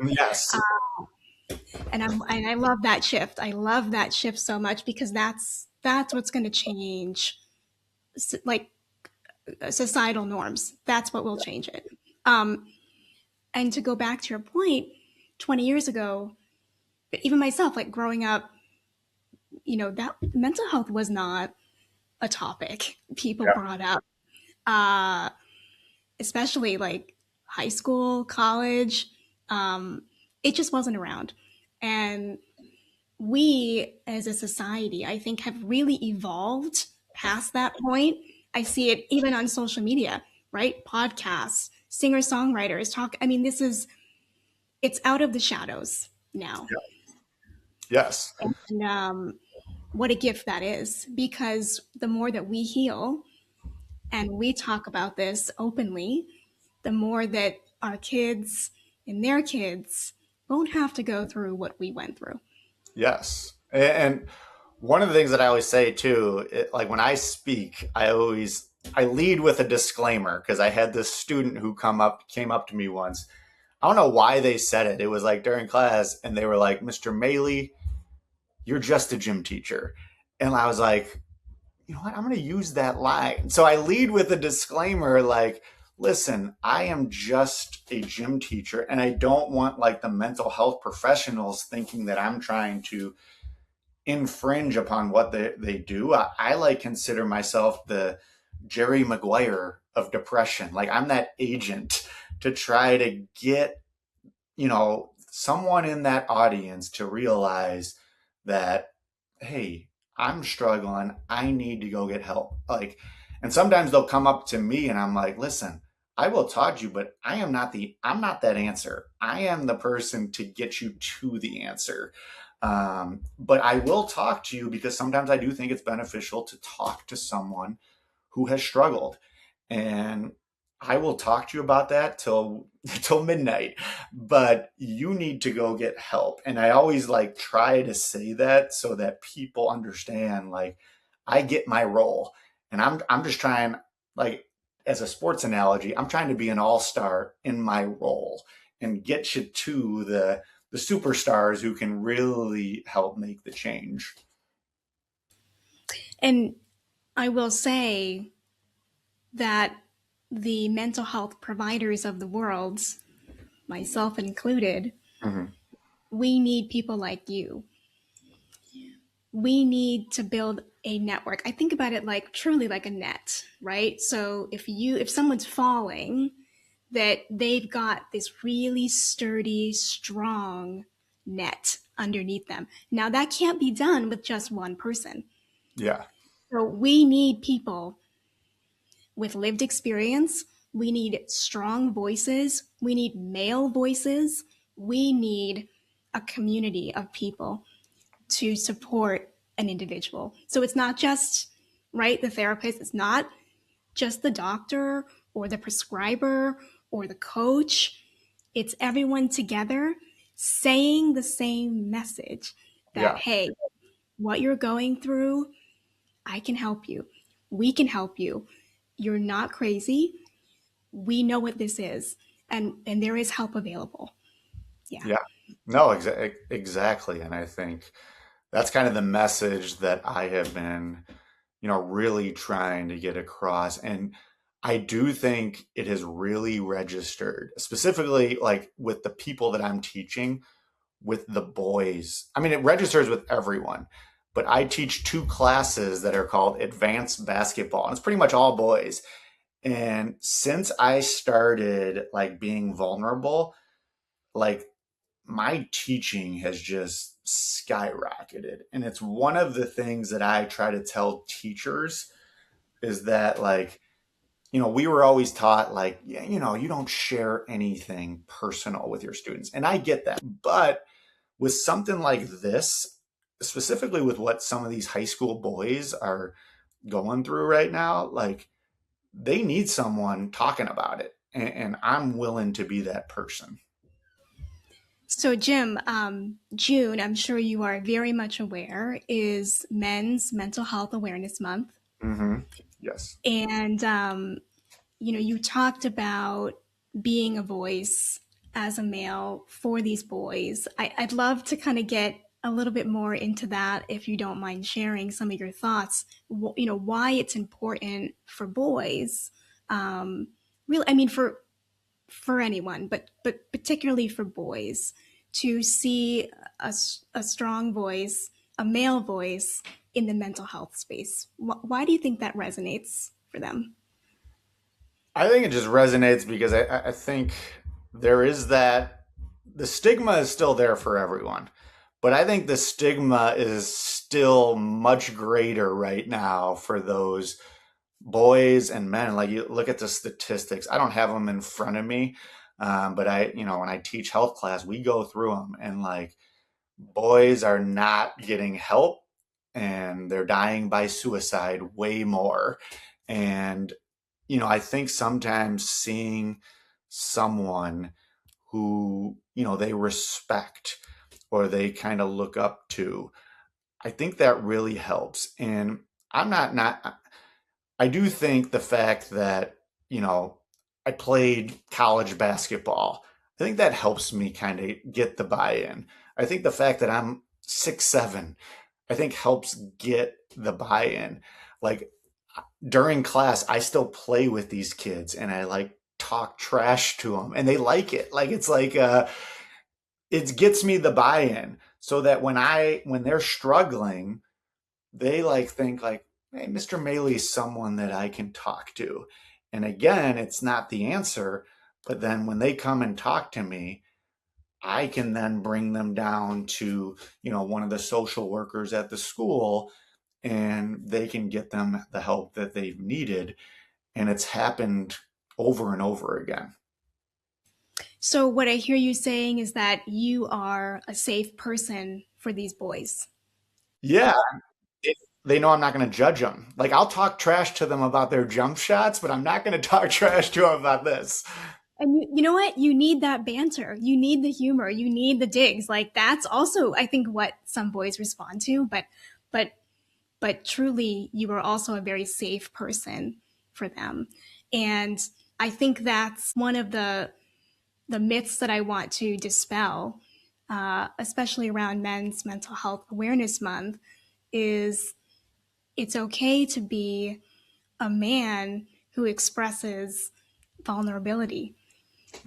Yes. And I love that shift. I love that shift so much because that's what's going to change, like societal norms. That's what will change it. Um, and to go back to your point, 20 years ago, even myself, like growing up, that mental health was not a topic people Yeah. brought up, uh, especially like high school, college. Um, it just wasn't around. And we as a society, I think, have really evolved past that point. I see it even on social media, right? Podcasts, singer songwriters talk. I mean, it's out of the shadows now. Yes. And what a gift that is, because the more that we heal and we talk about this openly, the more that our kids and their kids won't have to go through what we went through. Yes. And one of the things that I always say too, like when I speak, I lead with a disclaimer, because I had this student who came up to me once. I don't know why they said it. It was like during class, and they were like, "Mr. Maley, you're just a gym teacher." And I was like, you know what? I'm going to use that line. So I lead with a disclaimer like, "Listen, I am just a gym teacher, and I don't want like the mental health professionals thinking that I'm trying to infringe upon what they do. I like consider myself the Jerry Maguire of depression. Like I'm that agent to try to get, someone in that audience to realize that, hey, I'm struggling. I need to go get help." Like, and sometimes they'll come up to me and I'm like, "Listen, I will talk to you, but I'm not that answer. I am the person to get you to the answer. But I will talk to you because sometimes I do think it's beneficial to talk to someone who has struggled. And I will talk to you about that till till midnight, but you need to go get help." And I always like try to say that so that people understand like I get my role, And I'm just trying, like, as a sports analogy, I'm trying to be an all-star in my role and get you to the superstars who can really help make the change. And I will say that the mental health providers of the world, myself included, Hmm. we need people like you. We need to build a network. I think about it like truly like a net, right? So if someone's falling, that they've got this really sturdy, strong net underneath them. Now that can't be done with just one person. Yeah, So we need people with lived experience. We need strong voices. We need male voices. We need a community of people to support an individual. So it's not just, right, the therapist, it's not just the doctor or the prescriber or the coach. It's everyone together saying the same message that, yeah, hey, what you're going through, I can help you. We can help you. You're not crazy. We know what this is, and there is help available. Yeah. yeah. No, exactly. And I think that's kind of the message that I have been, really trying to get across. And I do think it has really registered, specifically like with the people that I'm teaching, with the boys. I mean, it registers with everyone, but I teach two classes that are called advanced basketball, and it's pretty much all boys. And since I started like being vulnerable, like my teaching has just skyrocketed. And it's one of the things that I try to tell teachers is that, like, we were always taught, like, yeah, you don't share anything personal with your students. And I get that. But with something like this, specifically with what some of these high school boys are going through right now, like, they need someone talking about it. And I'm willing to be that person. So, Jim, June, I'm sure you are very much aware, is Men's Mental Health Awareness Month. Hmm. Yes. And, you talked about being a voice as a male for these boys. I'd love to kind of get a little bit more into that if you don't mind sharing some of your thoughts, why it's important for boys. Really, I mean, for anyone, but particularly for boys, to see a strong voice, a male voice in the mental health space. Why do you think that resonates for them? I think it just resonates because I think there is that the stigma is still there for everyone. But I think the stigma is still much greater right now for those boys and men. Like, you look at the statistics, I don't have them in front of me. But when I teach health class, we go through them, and like, boys are not getting help and they're dying by suicide way more. And I think sometimes seeing someone who, they respect or they kind of look up to, I think that really helps. And I'm not, I do think the fact that, you know, I played college basketball, I think that helps me kind of get the buy in. I think the fact that I'm 6'7", I think helps get the buy in. Like, during class, I still play with these kids and I like talk trash to them and they like it. Like, it's like, it gets me the buy in so that when they're struggling, they like think like, hey, Mr. Maley's someone that I can talk to. And again, it's not the answer, but then when they come and talk to me, I can then bring them down to, one of the social workers at the school, and they can get them the help that they've needed. And it's happened over and over again. So, what I hear you saying is that you are a safe person for these boys. Yeah, they know I'm not going to judge them. Like, I'll talk trash to them about their jump shots, but I'm not going to talk trash to them about this. And you know what? You need that banter. You need the humor. You need the digs. Like that's also, I think, what some boys respond to. But but truly you are also a very safe person for them. And I think that's one of the myths that I want to dispel, especially around Men's Mental Health Awareness Month, is it's okay to be a man who expresses vulnerability.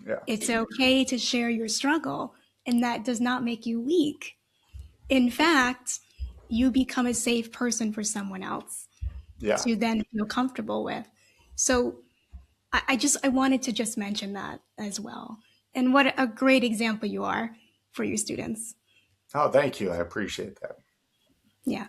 Yeah. It's okay to share your struggle, and that does not make you weak. In fact, you become a safe person for someone else Yeah. to then feel comfortable with. So I wanted to just mention that as well. And what a great example you are for your students. Oh, thank you. I appreciate that. Yeah.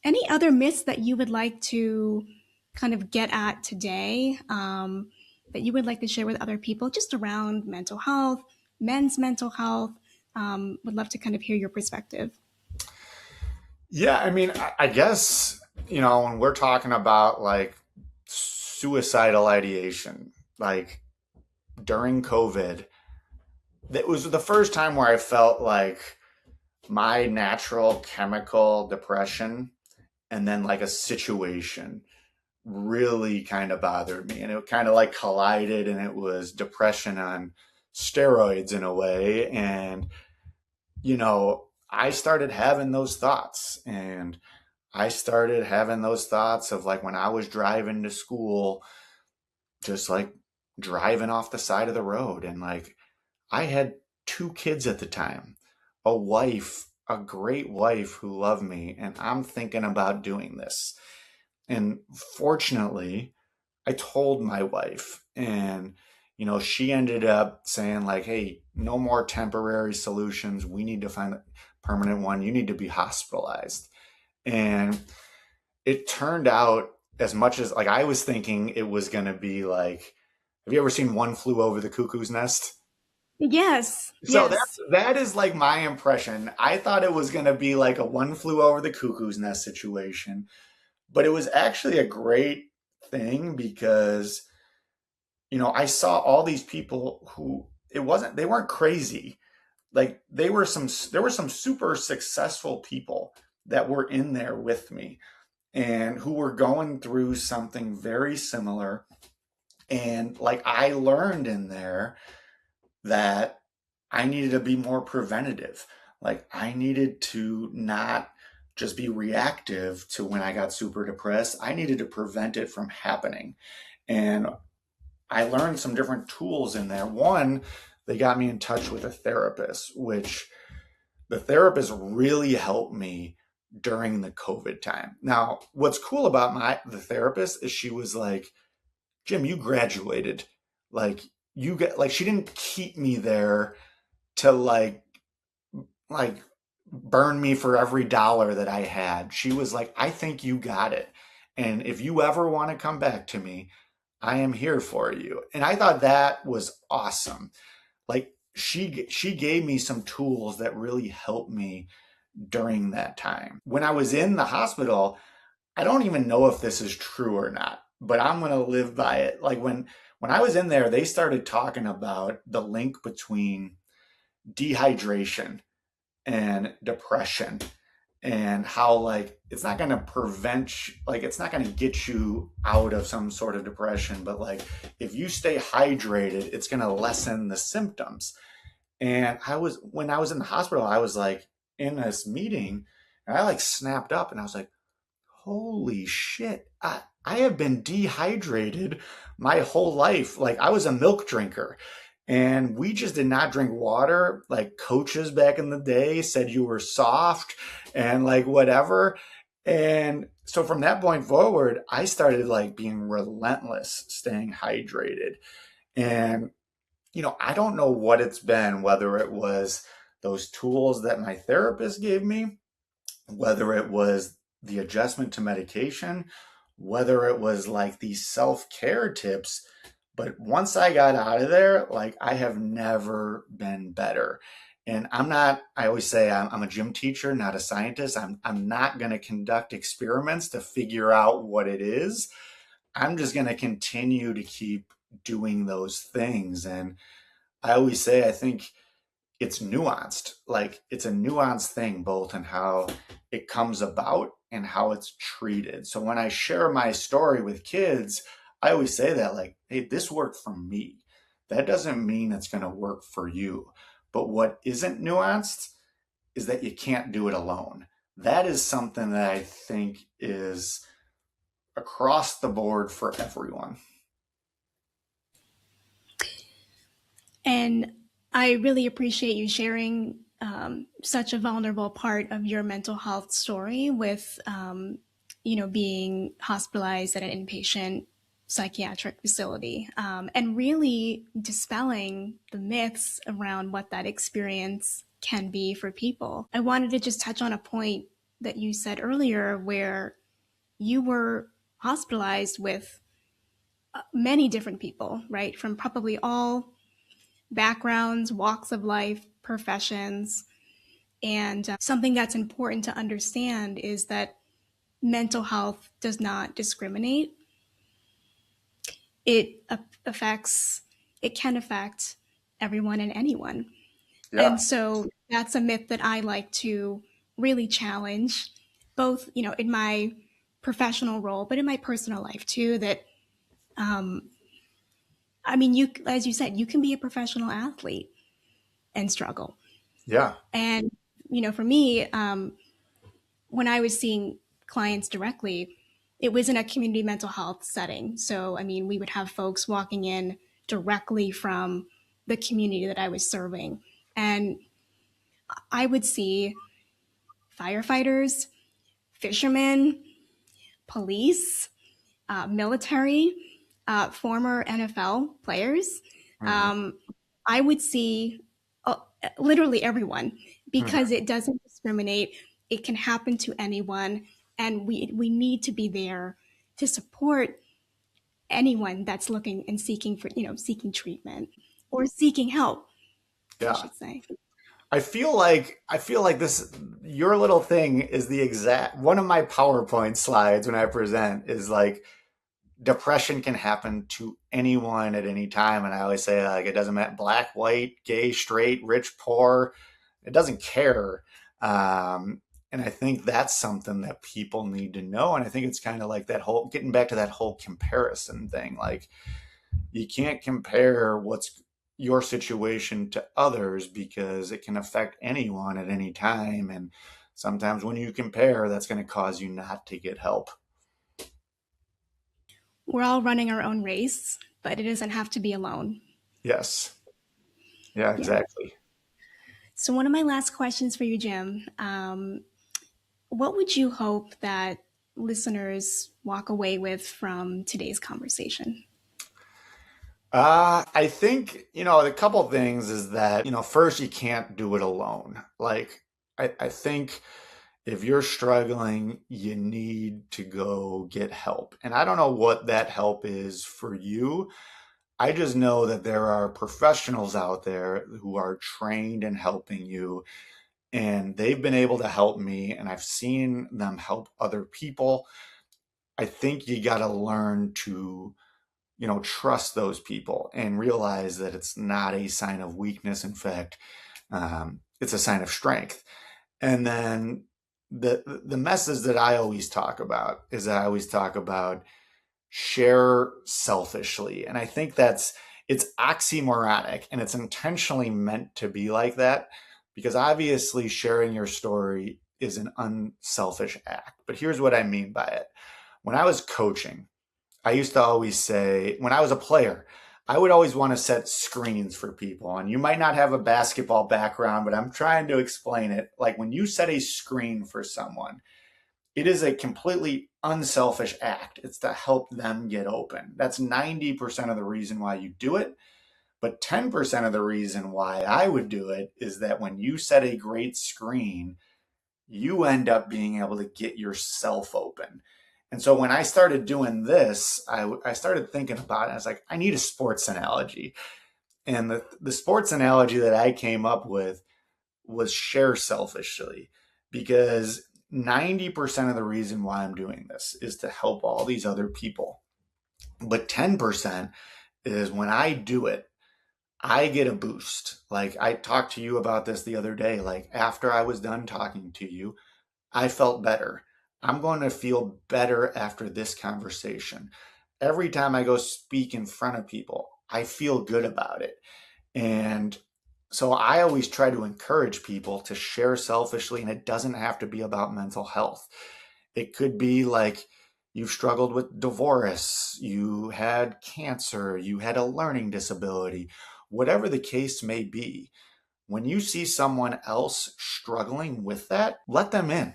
Any other myths that you would like to kind of get at today, that you would like to share with other people just around mental health, men's mental health? Would love to kind of hear your perspective. Yeah, I mean, I guess, when we're talking about like suicidal ideation, like during COVID, that was the first time where I felt like my natural chemical depression and then like a situation really kind of bothered me. And it kind of like collided, and it was depression on steroids in a way. And, I started having those thoughts. And I started having those thoughts of like when I was driving to school, just like driving off the side of the road. And like I had two kids at the time, a wife, a great wife who loved me. And I'm thinking about doing this. And fortunately, I told my wife, and she ended up saying like, "Hey, no more temporary solutions. We need to find a permanent one. You need to be hospitalized." And it turned out, as much as like I was thinking it was going to be like, have you ever seen One Flew Over the Cuckoo's Nest? Yes, So yes. that is like my impression. I thought it was going to be like a One Flew Over the Cuckoo's Nest situation, but it was actually a great thing because I saw all these people who they weren't crazy. Like there were some super successful people that were in there with me and who were going through something very similar. And like I learned in there that I needed to be more preventative. Like I needed to not just be reactive to when I got super depressed. I needed to prevent it from happening. And I learned some different tools in there. One, they got me in touch with a therapist, which the therapist really helped me during the COVID time. Now, what's cool about the therapist is she was like, "Jim, you graduated. Like you get like she didn't keep me there to like burn me for every dollar that I had. She was like, "I think you got it. And if you ever want to come back to me, I am here for you." And I thought that was awesome. Like she gave me some tools that really helped me during that time. When I was in the hospital, I don't even know if this is true or not, but I'm going to live by it. Like when I was in there, they started talking about the link between dehydration and depression, and how like it's not going to like it's not going to get you out of some sort of depression, but like if you stay hydrated, it's going to lessen the symptoms. And when I was in the hospital, I was like in this meeting, and I like snapped up and I was like, holy shit, I have been dehydrated my whole life. Like I was a milk drinker, and we just did not drink water. Like coaches back in the day said you were soft and like whatever. And so from that point forward, I started like being relentless, staying hydrated. And, I don't know what it's been, whether it was those tools that my therapist gave me, whether it was the adjustment to medication, whether it was like these self care tips. But once I got out of there, like I have never been better. And I always say I'm a gym teacher, not a scientist. I'm not going to conduct experiments to figure out what it is. I'm just going to continue to keep doing those things. And I always say, I think it's nuanced. Like it's a nuanced thing, both in how it comes about and how it's treated. So when I share my story with kids, I always say that, like, hey, this worked for me. That doesn't mean it's going to work for you. But what isn't nuanced is that you can't do it alone. That is something that I think is across the board for everyone. And I really appreciate you sharing such a vulnerable part of your mental health story with, being hospitalized at an inpatient psychiatric facility, and really dispelling the myths around what that experience can be for people. I wanted to just touch on a point that you said earlier where you were hospitalized with many different people, right? From probably all backgrounds, walks of life, professions. And something that's important to understand is that mental health does not discriminate. It affects, it can affect everyone and anyone. Yeah. And so that's a myth that I like to really challenge, both, in my professional role, but in my personal life too, that, um, I mean, as you said, you can be a professional athlete and struggle. Yeah. And, for me, when I was seeing clients directly, it was in a community mental health setting. So, I mean, we would have folks walking in directly from the community that I was serving. And I would see firefighters, fishermen, police, military, former NFL players. Mhm. Um, I would see uh, literally everyone Mhm. because it doesn't discriminate. It can happen to anyone, and we need to be there to support anyone that's looking and seeking for seeking treatment or seeking help, I Yeah. should say. I feel like this your little thing is the exact one of my PowerPoint slides when I present is like depression can happen to anyone at any time. And I always say, like, it doesn't matter black, white, gay, straight, rich, poor, it doesn't care. And I think that's something that people need to know. And I think it's kind of like that whole getting back to that whole comparison thing. Like, you can't compare what's your situation to others because it can affect anyone at any time. And sometimes when you compare, that's going to cause you not to get help. We're all running our own race, but it doesn't have to be alone. Yes. Yeah, Yeah. exactly. So, one of my last questions for you, Jim, what would you hope that listeners walk away with from today's conversation? I think, a couple things is that, first, you can't do it alone. Like, I think if you're struggling, you need to go get help. And I don't know what that help is for you. I just know that there are professionals out there who are trained in helping you, and they've been able to help me, and I've seen them help other people. I think you got to learn to trust those people and realize that it's not a sign of weakness. In fact, it's a sign of strength. And then the message that I always talk about is that I always talk about share selfishly. And I think it's oxymoronic and it's intentionally meant to be like that because obviously sharing your story is an unselfish act. But here's what I mean by it. When I was coaching, I used to always say, when I was a player, I would always want to set screens for people. And you might not have a basketball background, but I'm trying to explain it. Like when you set a screen for someone, it is a completely unselfish act. It's to help them get open. That's 90% of the reason why you do it. But 10% of the reason why I would do it is that when you set a great screen, you end up being able to get yourself open. And so when I started doing this, I started thinking about it. I was like, I need a sports analogy. And the sports analogy that I came up with was share selfishly because 90% of the reason why I'm doing this is to help all these other people. But 10% is when I do it, I get a boost. Like I talked to you about this the other day. Like after I was done talking to you, I felt better. I'm going to feel better after this conversation. Every time I go speak in front of people, I feel good about it. And so I always try to encourage people to share selfishly, and it doesn't have to be about mental health. It could be like you've struggled with divorce, you had cancer, you had a learning disability, whatever the case may be. When you see someone else struggling with that, let them in,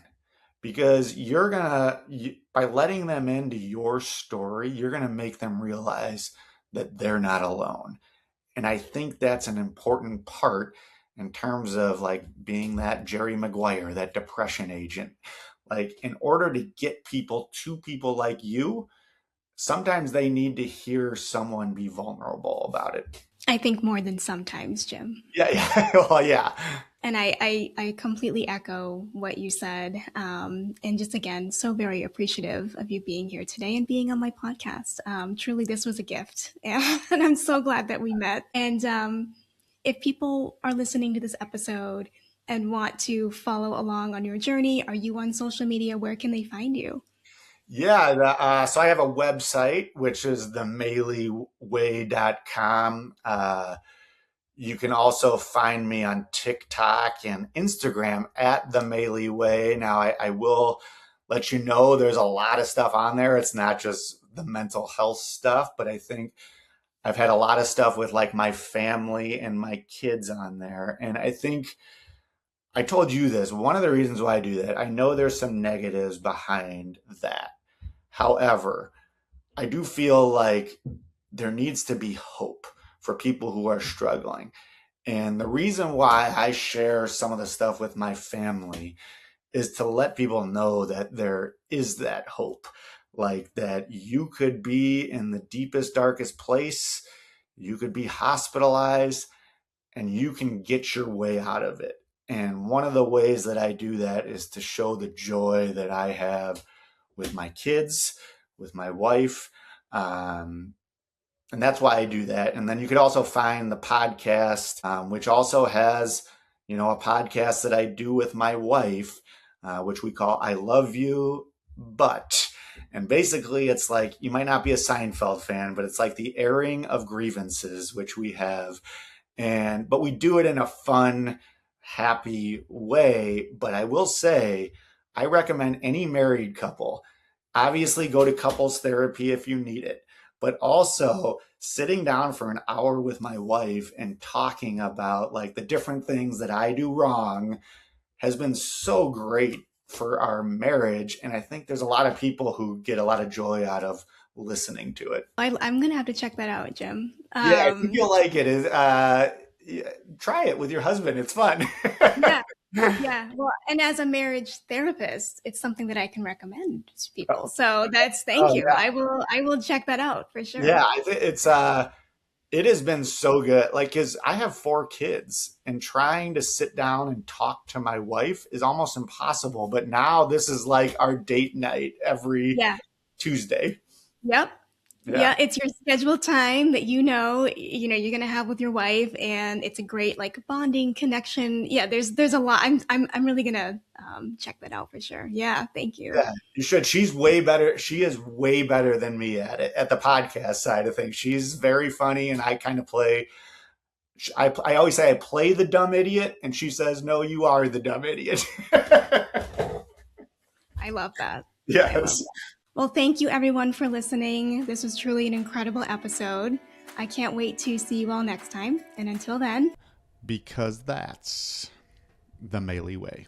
because by letting them into your story, you're going to make them realize that they're not alone. And I think that's an important part in terms of like being that Jerry Maguire, that depression agent. Like, in order to get people to people like you, sometimes they need to hear someone be vulnerable about it. I think more than sometimes, Jim. Yeah, yeah. Well, yeah. And I completely echo what you said. And just again, so very appreciative of you being here today and being on my podcast. Truly, this was a gift. And I'm so glad that we met. And if people are listening to this episode and want to follow along on your journey, are you on social media? Where can they find you? Yeah, so I have a website, which is the MaleyWay.com. You can also find me on TikTok and Instagram at the Maley Way. Now, I will let you know there's a lot of stuff on there. It's not just the mental health stuff, but I think I've had a lot of stuff with like my family and my kids on there. And I think I told you this. One of the reasons why I do that, I know there's some negatives behind that. However, I do feel like there needs to be hope for people who are struggling. And the reason why I share some of the stuff with my family is to let people know that there is that hope. Like, that you could be in the deepest, darkest place, you could be hospitalized, and you can get your way out of it. And one of the ways that I do that is to show the joy that I have with my kids, with my wife. And that's why I do that. And then you could also find the podcast, which also has, a podcast that I do with my wife, which we call I Love You, But. And basically, it's like, you might not be a Seinfeld fan, but it's like the airing of grievances, which we have. But we do it in a fun, happy way. But I will say, I recommend any married couple obviously go to couples therapy if you need it, but also sitting down for an hour with my wife and talking about like the different things that I do wrong has been so great for our marriage. And I think there's a lot of people who get a lot of joy out of listening to it. I'm going to have to check that out, Jim. Yeah, I think you'll like it. Try it with your husband. It's fun. Yeah. Yeah. Well, and as a marriage therapist, it's something that I can recommend to people. So thank Oh, you. yeah. I will check that out for Yeah, sure. I think it has been so good. Like, cause I have 4 kids, and trying to sit down and talk to my wife is almost impossible. But now this is like our date night every Yeah. Tuesday. Yep. Yeah. Yeah, it's your scheduled time that you're gonna have with your wife, and it's a great like bonding connection. Yeah, there's a lot. I'm really gonna check that out for sure. Yeah, thank you. Yeah, you should. She's way better. She is way better than me at it, at the podcast side of things. She's very funny, and I kind of play. I always say I play the dumb idiot, and she says, "No, you are the dumb idiot." I love that. I love Yes. that. Well, thank you everyone for listening. This was truly an incredible episode. I can't wait to see you all next time. And until then, Because that's the Maley Way.